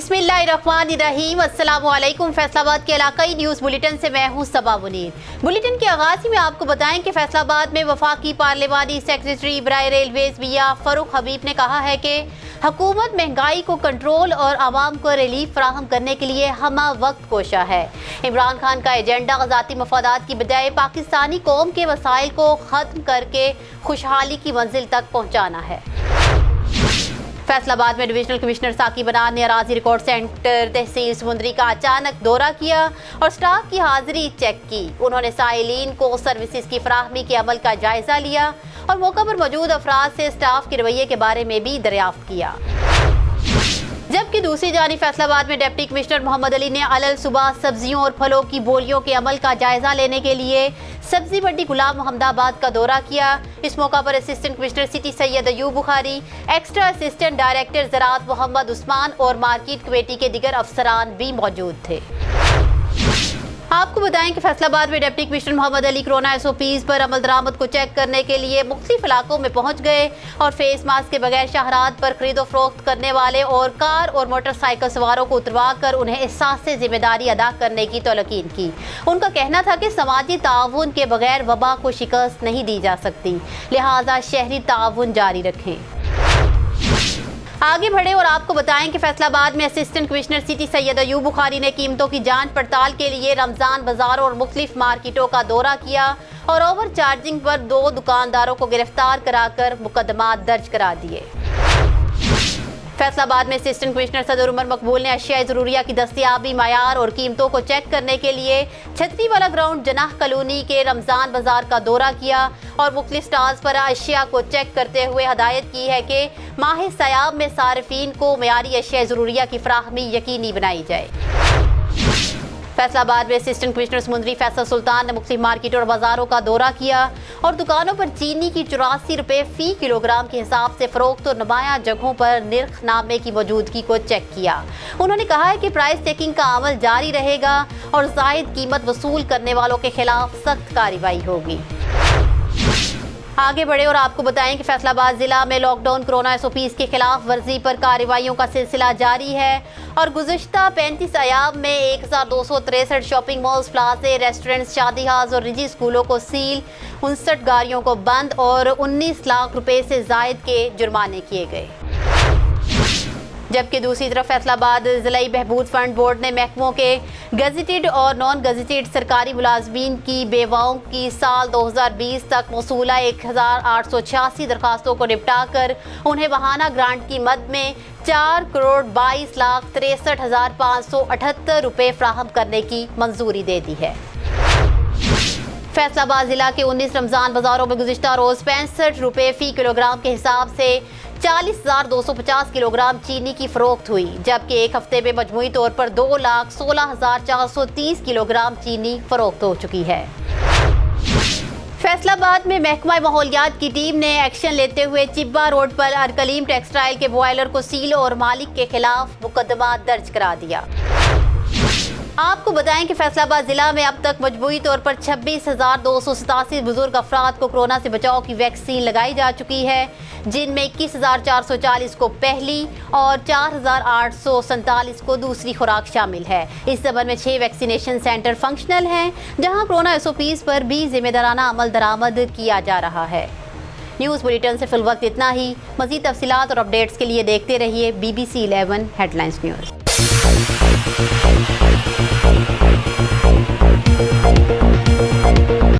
बिस्मिल्लाहिर्रहमानिर्रहीम। अस्सलामुअलैकुम। फैसलाबाद के इलाकाई न्यूज़ बुलेटिन से मैं हूं सबा मुनीर। बुलेटिन के आगाज़ में आपको बताएं कि फैसलाबाद में वफाकी पार्लिमानी सेक्रेटरी बराए रेलवेज मियां फ़ारूक हबीब ने कहा है कि हुकूमत महंगाई को कंट्रोल और आवाम को रिलीफ फराहम करने के लिए हमा वक्त कोशा है। इमरान खान का एजेंडा ज़ाती मफादात की बजाय पाकिस्तानी कौम के वसाइल को ख़त्म करके खुशहाली की मंजिल तक पहुँचाना है। फैसलाबाद में डिविजनल कमिश्नर साकिब अनान ने अराजी रिकॉर्ड सेंटर तहसील समुंदरी का अचानक दौरा किया और स्टाफ की हाजिरी चेक की। उन्होंने साइलिन को सर्विसेज की फराहमी के अमल का जायजा लिया और मौका पर मौजूद अफराद से स्टाफ के रवैये के बारे में भी दरियाफ्त किया। जबकि दूसरी जानिब फैसलाबाद में डिप्टी कमिश्नर मोहम्मद अली ने अलल सुबह सब्जियों और फलों की बोलियों के अमल का जायजा लेने के लिए सब्जी मंडी गुलाम मोहम्मदाबाद का दौरा किया। इस मौका पर assistant commissioner city Syed Ayub Bukhari, extra assistant director ज़राअत मोहम्मद उस्मान और मार्केट कमेटी के दीगर अफसरान भी मौजूद थे। आपको बताएं कि फैसलाबाद में deputy commissioner Mohammad Ali corona SOPs पर अमल दरामद को चेक करने के लिए मुख्तलिफ इलाकों में पहुंच गए और फेस मास्क के बगैर शाहरात पर खरीदो फरोख्त करने वाले और कार और मोटरसाइकिल सवारों को उतरवा कर उन्हें एहसास से जिम्मेदारी अदा करने की तलकीन की। उनका कहना था कि समाजी ताउन के बगैर वबा को शिकस्त नहीं दी जा सकती, लिहाजा शहरी ताउन जारी रखें। आगे बढ़े और आपको बताएं कि फैसलाबाद में assistant commissioner city Syed Ayub Bukhari ने कीमतों की जांच पड़ताल के लिए रमजान बाजारों और मुख्तलिफ मार्केटों का दौरा किया और ओवर चार्जिंग पर 2 दुकानदारों को गिरफ्तार कराकर मुकदमा दर्ज करा दिए। फैसलाबाद में असिस्टेंट कमिश्नर सदर उमर मकबूल ने अशिया ज़रूरिया की दस्तयाबी, मायार और कीमतों को चेक करने के लिए छतरी वाला ग्राउंड जनाह कॉलोनी के रमजान बाजार का दौरा किया और मुख्तलिफ स्टॉल्स पर अशिया को चेक करते हुए हदायत की है कि माह सयाब में सारिफीन को मयारी अशिया ज़रूरिया की फराहमी यकीनी बनाई जाए। फैसलाबाद में असिस्टेंट कमिश्नर समुंदरी फैसल सुल्तान ने मुख्तलिफ मार्केटों और बाजारों का दौरा किया और दुकानों पर चीनी की 84 रुपये फ़ी किलोग्राम के हिसाब से फ़रोख्त और नुमाया जगहों पर निर्खनामे की मौजूदगी को चेक किया। उन्होंने कहा है कि प्राइस चेकिंग का अमल जारी रहेगा और जायद कीमत वसूल करने वालों के खिलाफ सख्त कार्रवाई होगी। आगे बढ़े और आपको बताएं कि फैसलाबाद जिला में लॉकडाउन कोरोना SOPs के खिलाफ वर्जी पर कार्रवाइयों का सिलसिला जारी है और गुज़श्ता 35 अयाम में 1263 शॉपिंग मॉल्स, प्लाजे, रेस्टोरेंट्स, शादी हाउस और निजी स्कूलों को सील, 59 गाड़ियों को बंद और 19 लाख रुपए से जायद के जुर्माने किए गए। जबकि दूसरी तरफ फैसलाबाद ज़िलाई बहबूद फंड बोर्ड ने महकमों के गजेटेड और नॉन गजेटेड सरकारी मुलाजमीन की बेवाओं की साल 2020 तक मौसूला 1886 दरखास्तों को निपटा कर उन्हें माहाना ग्रांट की मद में 4,22,63,578 रुपये फ्राहम करने की मंजूरी दे दी है। फैसलाबाद जिला के 19 रमजान बाजारों में गुज़िश्ता रोज़ 65 रुपये फ़ी किलोग्राम के हिसाब से 40,250 किलोग्राम चीनी की फरोख्त हुई, जबकि एक हफ्ते में मजमूई तौर पर 2,16,430 किलोग्राम चीनी फरोख्त हो चुकी है। फैसलाबाद में महकमा माहौलियात की टीम ने एक्शन लेते हुए चिब्बा रोड पर अरकलीम टेक्सटाइल के बॉयलर को सील और मालिक के खिलाफ मुकदमा दर्ज करा दिया। आपको बताएं कि फैसलाबाद जिला में अब तक मजबूरी तौर पर 26,287 बुजुर्ग अफराद को कोरोना से बचाव की वैक्सीन लगाई जा चुकी है, जिनमें 21,440 को पहली और 4,847 को दूसरी खुराक शामिल है। इस संबंध में 6 वैक्सीनेशन सेंटर फंक्शनल हैं, जहां कोरोना SOPs पर भी जिम्मेदाराना अमल दरामद किया जा रहा है। न्यूज़ बुलेटिन से फिल वक्त इतना ही। मज़ीद तफसीलात और अपडेट्स के लिए देखते रहिए BBC 11 हेडलाइंस न्यूज़।